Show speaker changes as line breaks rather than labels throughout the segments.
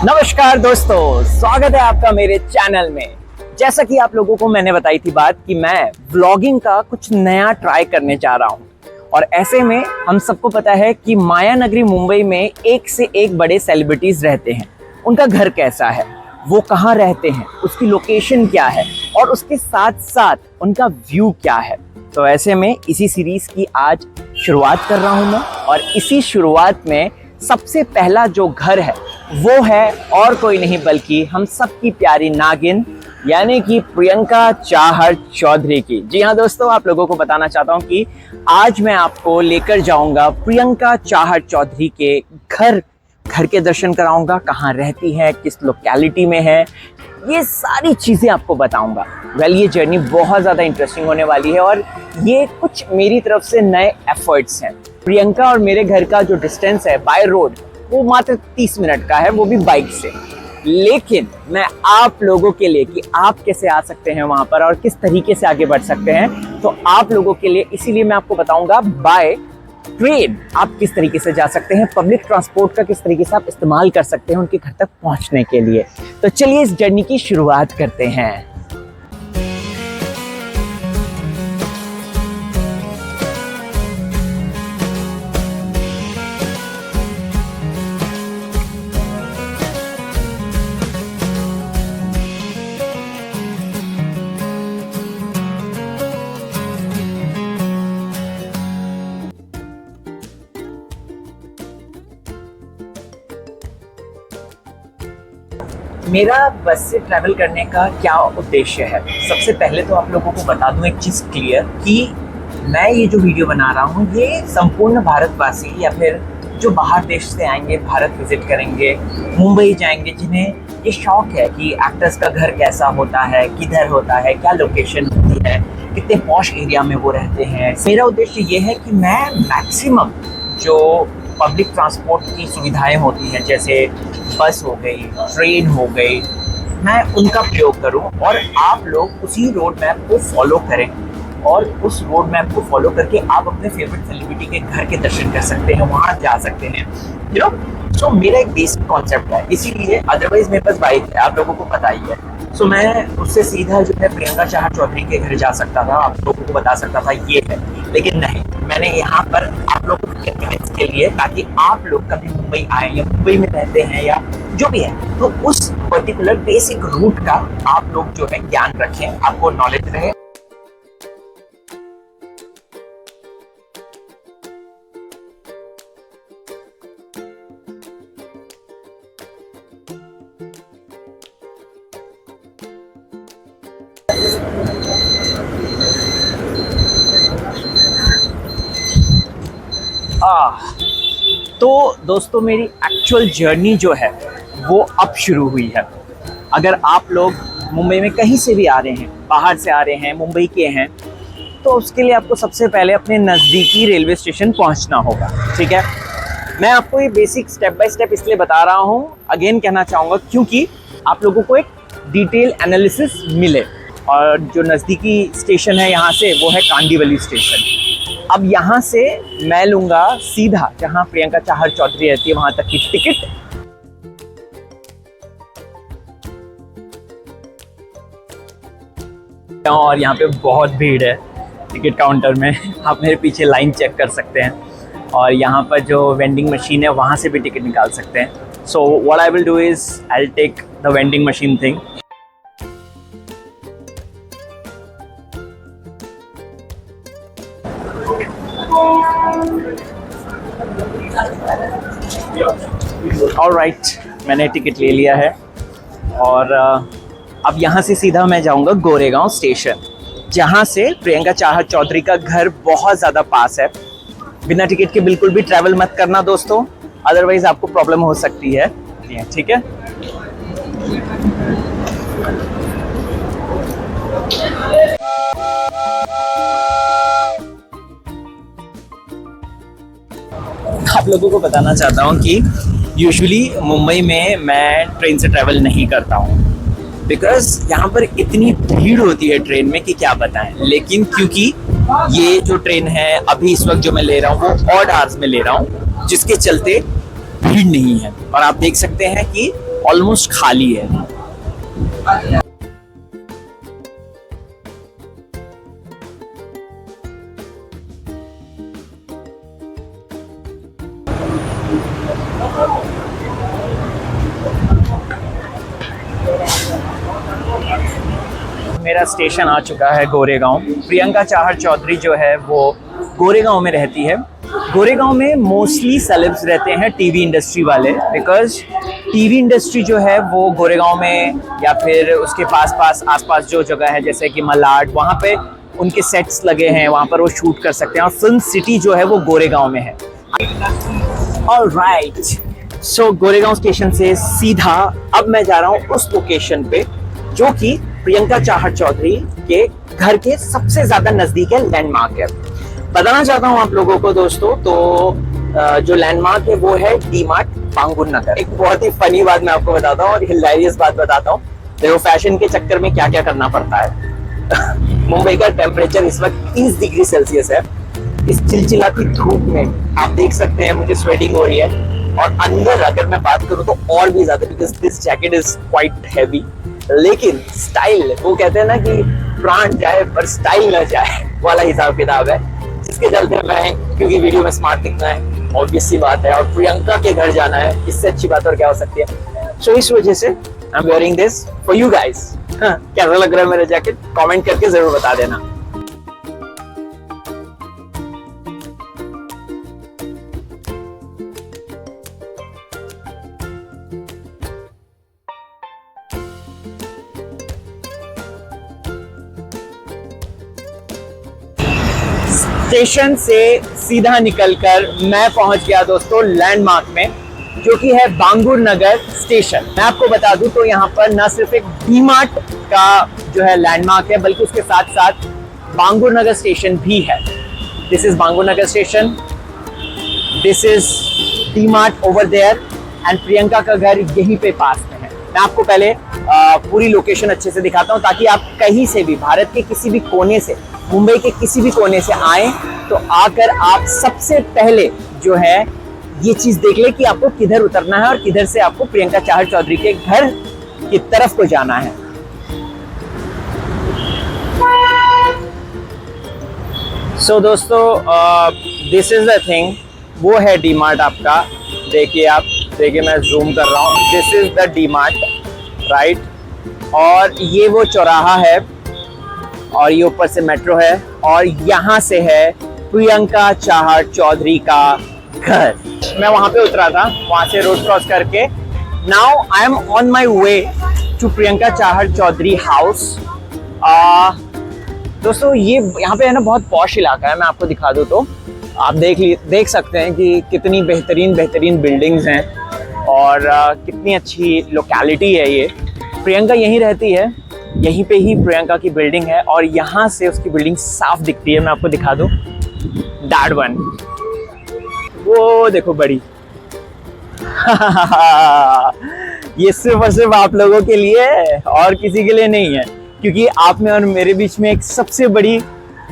नमस्कार दोस्तों, स्वागत है आपका मेरे चैनल में। जैसा कि आप लोगों को मैंने बताई थी बात कि मैं व्लॉगिंग का कुछ नया ट्राई करने जा रहा हूं और ऐसे में हम सबको पता है कि माया नगरी मुंबई में एक से एक बड़े सेलिब्रिटीज रहते हैं। उनका घर कैसा है, वो कहाँ रहते हैं, उसकी लोकेशन क्या है और उसके साथ साथ उनका व्यू क्या है। तो ऐसे में इसी सीरीज की आज शुरुआत कर रहा हूं मैं और इसी शुरुआत में सबसे पहला जो घर है वो है और कोई नहीं बल्कि हम सबकी प्यारी नागिन यानी कि प्रियंका चाहर चौधरी की। जी हाँ दोस्तों, आप लोगों को बताना चाहता हूँ कि आज मैं आपको लेकर जाऊंगा प्रियंका चाहर चौधरी के घर के दर्शन कराऊंगा। कहाँ रहती है, किस लोकेलिटी में है, ये सारी चीज़ें आपको बताऊंगा। ये जर्नी बहुत ज़्यादा इंटरेस्टिंग होने वाली है और ये कुछ मेरी तरफ से नए एफर्ट्स हैं। प्रियंका और मेरे घर का जो डिस्टेंस है बाय रोड वो मात्र 30 मिनट का है, वो भी बाइक से। लेकिन मैं आप लोगों के लिए कि आप कैसे आ सकते हैं वहाँ पर और किस तरीके से आगे बढ़ सकते हैं, तो आप लोगों के लिए इसीलिए मैं आपको बताऊंगा बाय ट्रेन आप किस तरीके से जा सकते हैं, पब्लिक ट्रांसपोर्ट का किस तरीके से आप इस्तेमाल कर सकते हैं उनके घर तक पहुंचने के लिए। तो चलिए इस जर्नी की शुरुआत करते हैं। मेरा बस से ट्रैवल करने का क्या उद्देश्य है, सबसे पहले तो आप लोगों को बता दूं एक चीज़ क्लियर कि मैं ये जो वीडियो बना रहा हूँ ये संपूर्ण भारतवासी या फिर जो बाहर देश से आएंगे, भारत विजिट करेंगे, मुंबई जाएंगे, जिन्हें ये शौक है कि एक्टर्स का घर कैसा होता है, किधर होता है, क्या लोकेशन होती है, कितने पॉश एरिया में वो रहते हैं। मेरा उद्देश्य ये है कि मैं मैक्सिमम जो पब्लिक ट्रांसपोर्ट की सुविधाएं होती हैं जैसे बस हो गई, ट्रेन हो गई, मैं उनका प्रयोग करूं और आप लोग उसी रोड मैप को फॉलो करें और उस रोड मैप को फॉलो करके आप अपने फेवरेट सेलिब्रिटी के घर के दर्शन कर सकते हैं, वहां जा सकते हैं। यू नो, सो मेरा एक बेसिक कॉन्सेप्ट है, इसीलिए अदरवाइज मेरे पास बाइक है, आप लोगों को पता ही है। सो मैं उससे सीधा जो है प्रियंका चाहर चौधरी के घर जा सकता था, आप लोगों को बता सकता था ये है, लेकिन नहीं, मैंने यहाँ पर आप लोगों के कन्विंस के लिए, ताकि आप लोग कभी मुंबई आए या मुंबई में रहते हैं या जो भी है, तो उस पर्टिकुलर बेसिक रूट का आप लोग जो है ज्ञान रखें, आपको नॉलेज रहे। तो दोस्तों मेरी एक्चुअल जर्नी जो है वो अब शुरू हुई है। अगर आप लोग मुंबई में कहीं से भी आ रहे हैं, बाहर से आ रहे हैं, मुंबई के हैं, तो उसके लिए आपको सबसे पहले अपने नज़दीकी रेलवे स्टेशन पहुंचना होगा। ठीक है, मैं आपको ये बेसिक स्टेप बाय स्टेप इसलिए बता रहा हूँ, अगेन कहना चाहूँगा क्योंकि आप लोगों को एक डिटेल एनालिसिस मिले। और जो नज़दीकी स्टेशन है यहाँ से वो है कांदीवली स्टेशन। अब यहाँ से मैं लूँगा सीधा जहाँ प्रियंका चाहर चौधरी रहती है वहाँ तक की टिकट। और यहाँ पे बहुत भीड़ है टिकट काउंटर में, आप मेरे पीछे लाइन चेक कर सकते हैं और यहाँ पर जो वेंडिंग मशीन है वहाँ से भी टिकट निकाल सकते हैं। So what I will do is I will take the vending machine thing. Alright, मैंने टिकट ले लिया है और अब यहाँ से सीधा मैं जाऊँगा गोरेगांव स्टेशन, जहाँ से प्रियंका चाहर चौधरी का घर बहुत ज़्यादा पास है। बिना टिकट के बिल्कुल भी ट्रैवल मत करना दोस्तों, अदरवाइज आपको प्रॉब्लम हो सकती है। ठीक है, आप लोगों को बताना चाहता हूँ कि यूजुअली मुंबई में मैं ट्रेन से ट्रैवल नहीं करता हूँ बिकॉज यहाँ पर इतनी भीड़ होती है ट्रेन में कि क्या बताएं। लेकिन क्योंकि ये जो ट्रेन है अभी इस वक्त जो मैं ले रहा हूँ वो ऑड आवर्स में ले रहा हूँ, जिसके चलते भीड़ नहीं है। और आप देख सकते हैं कि ऑलमोस्ट खाली है। मेरा स्टेशन आ चुका है गोरेगांव। प्रियंका चाहर चौधरी जो है वो गोरेगांव में रहती है। गोरेगांव में मोस्टली सेलेब्स रहते हैं, टीवी इंडस्ट्री वाले, बिकॉज टीवी इंडस्ट्री जो है वो गोरेगांव में या फिर उसके आसपास जो जगह है जैसे कि मलाड, वहाँ पे उनके सेट्स लगे हैं, वहाँ पर वो शूट कर सकते हैं और फिल्म सिटी जो है वो गोरेगांव में है। ऑलराइट, सो गोरेगांव स्टेशन से सीधा अब मैं जा रहा हूँ उस लोकेशन पे जो कि प्रियंका चाहर चौधरी के घर के सबसे ज्यादा नजदीक है, लैंडमार्क है। बताना चाहता हूँ आप लोगों को दोस्तों, तो जो लैंडमार्क है वो है डी-मार्ट बांगुर नगर। एक बहुत ही फनी बात मैं आपको बताता हूँ और हिलेरियस बात बताता हूँ। देखो फैशन के चक्कर में क्या क्या करना पड़ता है। मुंबई का टेम्परेचर इस वक्त 30 डिग्री सेल्सियस है। इस चिलचिलाती धूप में आप देख सकते हैं मुझे स्वेटिंग हो रही है, और अंदर अगर मैं बात करूँ तो और भी ज्यादा, because this jacket is quite heavy. लेकिन स्टाइल, वो कहते हैं ना कि प्राण जाए पर स्टाइल न जाए वाला हिसाब किताब है, जिसके चलते मैं, क्योंकि वीडियो में स्मार्ट दिखना है ऑब्वियस सी बात है, और प्रियंका के घर जाना है, इससे अच्छी बात और क्या हो सकती है। सो इस वजह से I am wearing this for you guys. कैसा लग रहा है मेरा जैकेट, कमेंट करके जरूर बता देना। स्टेशन से सीधा निकलकर मैं पहुंच गया दोस्तों लैंडमार्क में, जो कि है बांगुर नगर स्टेशन। मैं आपको बता दूं तो यहाँ पर न सिर्फ एक डी-मार्ट का जो है लैंडमार्क है, बल्कि उसके साथ साथ बांगुर नगर स्टेशन भी है। This is Bangur Nagar station, this is DMart over there, and Priyanka का घर यहीं पे पास में है। मैं आपको पहले पूरी लोकेशन अच्छे से दिखाता हूँ, ताकि आप कहीं से भी, भारत के किसी भी कोने से, मुंबई के किसी भी कोने से आए तो आकर आप सबसे पहले जो है ये चीज देख ले कि आपको किधर उतरना है और किधर से आपको प्रियंका चाहर चौधरी के घर की तरफ को जाना है। सो दोस्तों, दिस इज द थिंग, वो है डी-मार्ट आपका। देखिए आप, देखिए मैं जूम कर रहा हूँ, this is the D-Mart, right. और ये वो चौराहा है, और ये ऊपर से मेट्रो है, और यहाँ से है प्रियंका चाहर चौधरी का घर। मैं वहां पे उतरा था, वहां से रोड क्रॉस करके now I am on my way to Priyanka Chahar Chaudhary house. दोस्तों ये यहाँ पे है ना बहुत पॉश इलाका है। मैं आपको दिखा दूँ तो आप देख सकते हैं कि कितनी बेहतरीन बिल्डिंग्स हैं और कितनी अच्छी लोकेलिटी है ये। प्रियंका यहीं रहती है, यहीं पे ही प्रियंका की बिल्डिंग है, और यहाँ से उसकी बिल्डिंग साफ दिखती है। मैं आपको दिखा दूँ, दैट वन, वो देखो बड़ी। ये सिर्फ और सिर्फ आप लोगों के लिए है और किसी के लिए नहीं है, क्योंकि आप में और मेरे बीच में एक सबसे बड़ी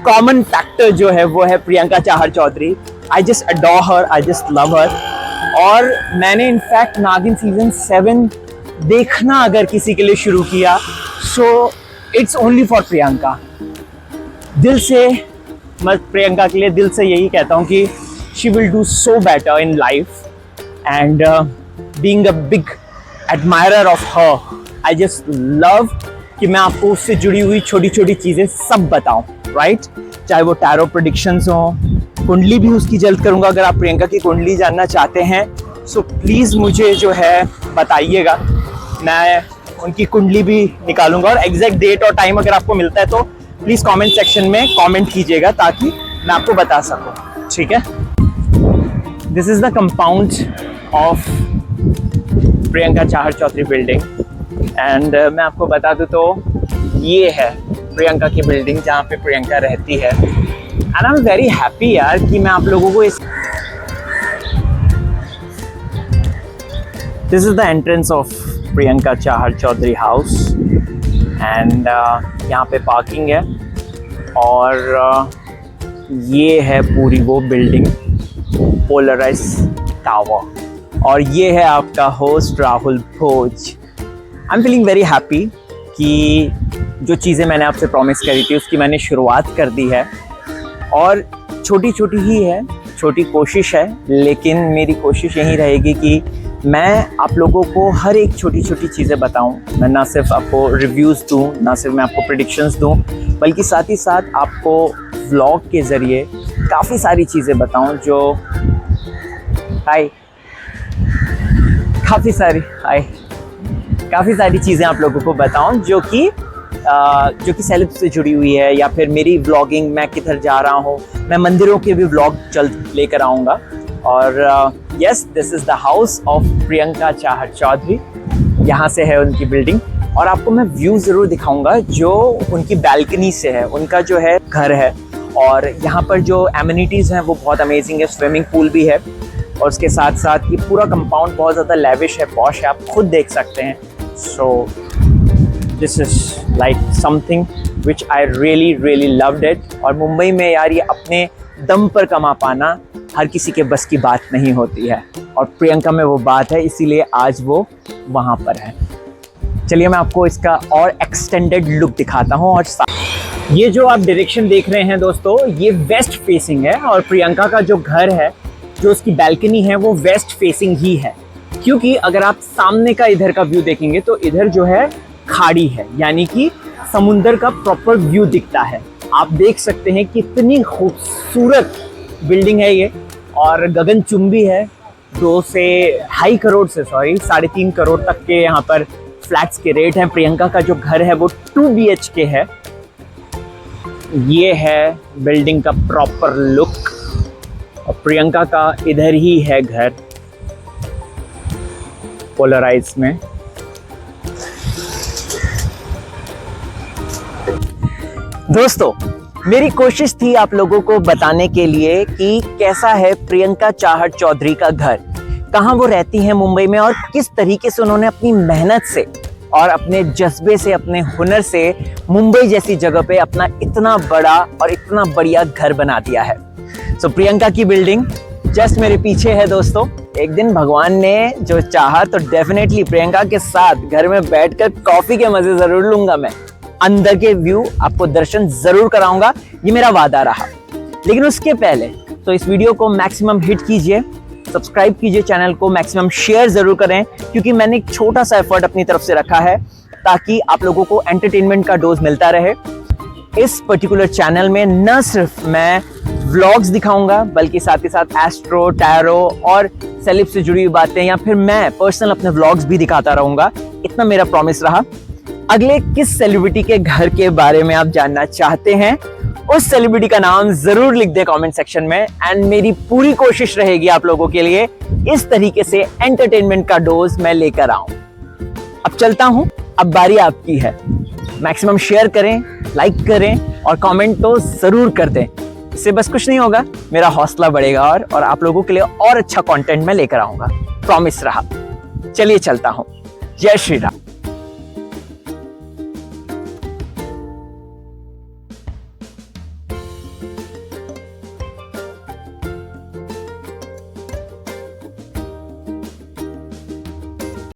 कॉमन फैक्टर जो है वो है Priyanka Chahar Chaudhary. I just adore her, I just love her. और मैंने इनफैक्ट नागिन सीजन 7 देखना अगर किसी के लिए शुरू किया, so it's only for Priyanka. दिल से मैं प्रियंका के लिए दिल से यही कहता हूँ कि she will do so better in life, and being a big admirer of her, I just love कि मैं आपको उससे जुड़ी हुई छोटी छोटी चीज़ें सब बताऊं, राइट। चाहे वो टैरो प्रेडिक्शंस हो, कुंडली भी उसकी जल्द करूंगा। अगर आप प्रियंका की कुंडली जानना चाहते हैं सो प्लीज़ मुझे जो है बताइएगा, मैं उनकी कुंडली भी निकालूंगा। और एग्जैक्ट डेट और टाइम अगर आपको मिलता है तो प्लीज़ कमेंट सेक्शन में कमेंट कीजिएगा, ताकि मैं आपको बता सकूं, ठीक है। This is the compound of Priyanka Chahar Chaudhary building, and मैं आपको बता दूं तो ये है प्रियंका की बिल्डिंग जहाँ पे प्रियंका रहती है। And I am very happy यार कि मैं आप लोगों को इस, this is the entrance of Priyanka Chahar Chaudhary house, and यहाँ पे पार्किंग है, और ये है पूरी वो बिल्डिंग, पोलराइज टावर। और ये है आपका host Rahul Bhoj. I am feeling very happy कि जो चीज़ें मैंने आपसे प्रॉमिस करी थी उसकी मैंने शुरुआत कर दी है। और छोटी छोटी ही है, छोटी कोशिश है, लेकिन मेरी कोशिश यही रहेगी कि मैं आप लोगों को हर एक छोटी छोटी चीज़ें बताऊं। मैं ना सिर्फ आपको रिव्यूज़ दूं, ना सिर्फ मैं आपको प्रेडिक्शंस दूं, बल्कि साथ ही साथ आपको व्लॉग के ज़रिए काफ़ी सारी चीज़ें बताऊं जो काफ़ी सारी चीज़ें आप लोगों को बताऊं जो कि सेलिब से जुड़ी हुई है, या फिर मेरी व्लॉगिंग, मैं किधर जा रहा हूँ। मैं मंदिरों के भी व्लॉग जल्द लेकर आऊँगा। और yes, this is the house of Priyanka चाहत चौधरी। यहाँ से है उनकी बिल्डिंग, और आपको मैं व्यू ज़रूर दिखाऊंगा जो उनकी बालकनी से है। उनका जो है घर है, और यहाँ पर जो एमिनिटीज़ हैं वो बहुत अमेजिंग है। स्विमिंग पूल भी है, और उसके साथ साथ ये पूरा कंपाउंड बहुत ज़्यादा लेविश है, पॉश है, आप खुद देख सकते हैं। So this is like something which I really loved it. और मुंबई में यार ये अपने दम पर कमा पाना हर किसी के बस की बात नहीं होती है, और प्रियंका में वो बात है, इसीलिए आज वो वहाँ पर है। चलिए मैं आपको इसका और एक्सटेंडेड लुक दिखाता हूँ। और ये जो आप डायरेक्शन देख रहे हैं दोस्तों, ये वेस्ट फेसिंग है, और प्रियंका का जो घर है, जो उसकी बालकनी है, वो वेस्ट फेसिंग ही है। क्योंकि अगर आप सामने का इधर का व्यू देखेंगे तो इधर जो है खाड़ी है, यानी कि समुंदर का प्रॉपर व्यू दिखता है। आप देख सकते हैं कितनी खूबसूरत बिल्डिंग है ये, और गगनचुंबी है। 2.5 करोड़ से 3.5 करोड़ तक के यहाँ पर फ्लैट्स के रेट हैं। प्रियंका का जो घर है वो 2 BHK है। ये है बिल्डिंग का प्रॉपर लुक, और प्रियंका का इधर ही है घर, पोलराइज में। दोस्तों, मेरी कोशिश थी आप लोगों को बताने के लिए कि कैसा है प्रियंका चाहत चौधरी का घर, कहाँ वो रहती हैं मुंबई में, और किस तरीके से उन्होंने अपनी मेहनत से और अपने जज्बे से, अपने हुनर से मुंबई जैसी जगह पे अपना इतना बड़ा और इतना बढ़िया घर बना दिया है। सो प्रियंका की बिल्डिंग जस्ट मेरे पीछे है दोस्तों। एक दिन भगवान ने जो चाहा तो डेफिनेटली प्रियंका के साथ घर में बैठकर कॉफी के मजे जरूर लूंगा। मैं अंदर के व्यू आपको दर्शन जरूर कराऊंगा, ये मेरा वादा रहा। लेकिन उसके पहले तो इस वीडियो को मैक्सिमम हिट कीजिए, सब्सक्राइब कीजिए चैनल को, मैक्सिमम शेयर जरूर करें, क्योंकि मैंने एक छोटा सा एफर्ट अपनी तरफ से रखा है ताकि आप लोगों को एंटरटेनमेंट का डोज मिलता रहे। इस पर्टिकुलर चैनल में न सिर्फ मैं व्लॉग्स दिखाऊंगा, बल्कि साथ ही साथ एस्ट्रो, टैरो और सेलिब से जुड़ी हुई बातें, या फिर मैं पर्सनल अपने व्लॉग्स भी दिखाता रहूंगा। इतना मेरा प्रॉमिस रहा। अगले किस सेलिब्रिटी के घर के बारे में आप जानना चाहते हैं, उस सेलिब्रिटी का नाम जरूर लिख दें कमेंट सेक्शन में। एंड मेरी पूरी कोशिश रहेगी आप लोगों के लिए इस तरीके से एंटरटेनमेंट का डोज मैं लेकर आऊं। अब चलता हूं, अब बारी आपकी है। मैक्सिमम शेयर करें, लाइक करें, और कमेंट तो जरूर कर दें। इससे बस कुछ नहीं होगा, मेरा हौसला बढ़ेगा, और आप लोगों के लिए और अच्छा कंटेंट मैं लेकर आऊंगा, प्रॉमिस रहा। चलिए चलता हूं। जय श्री राम।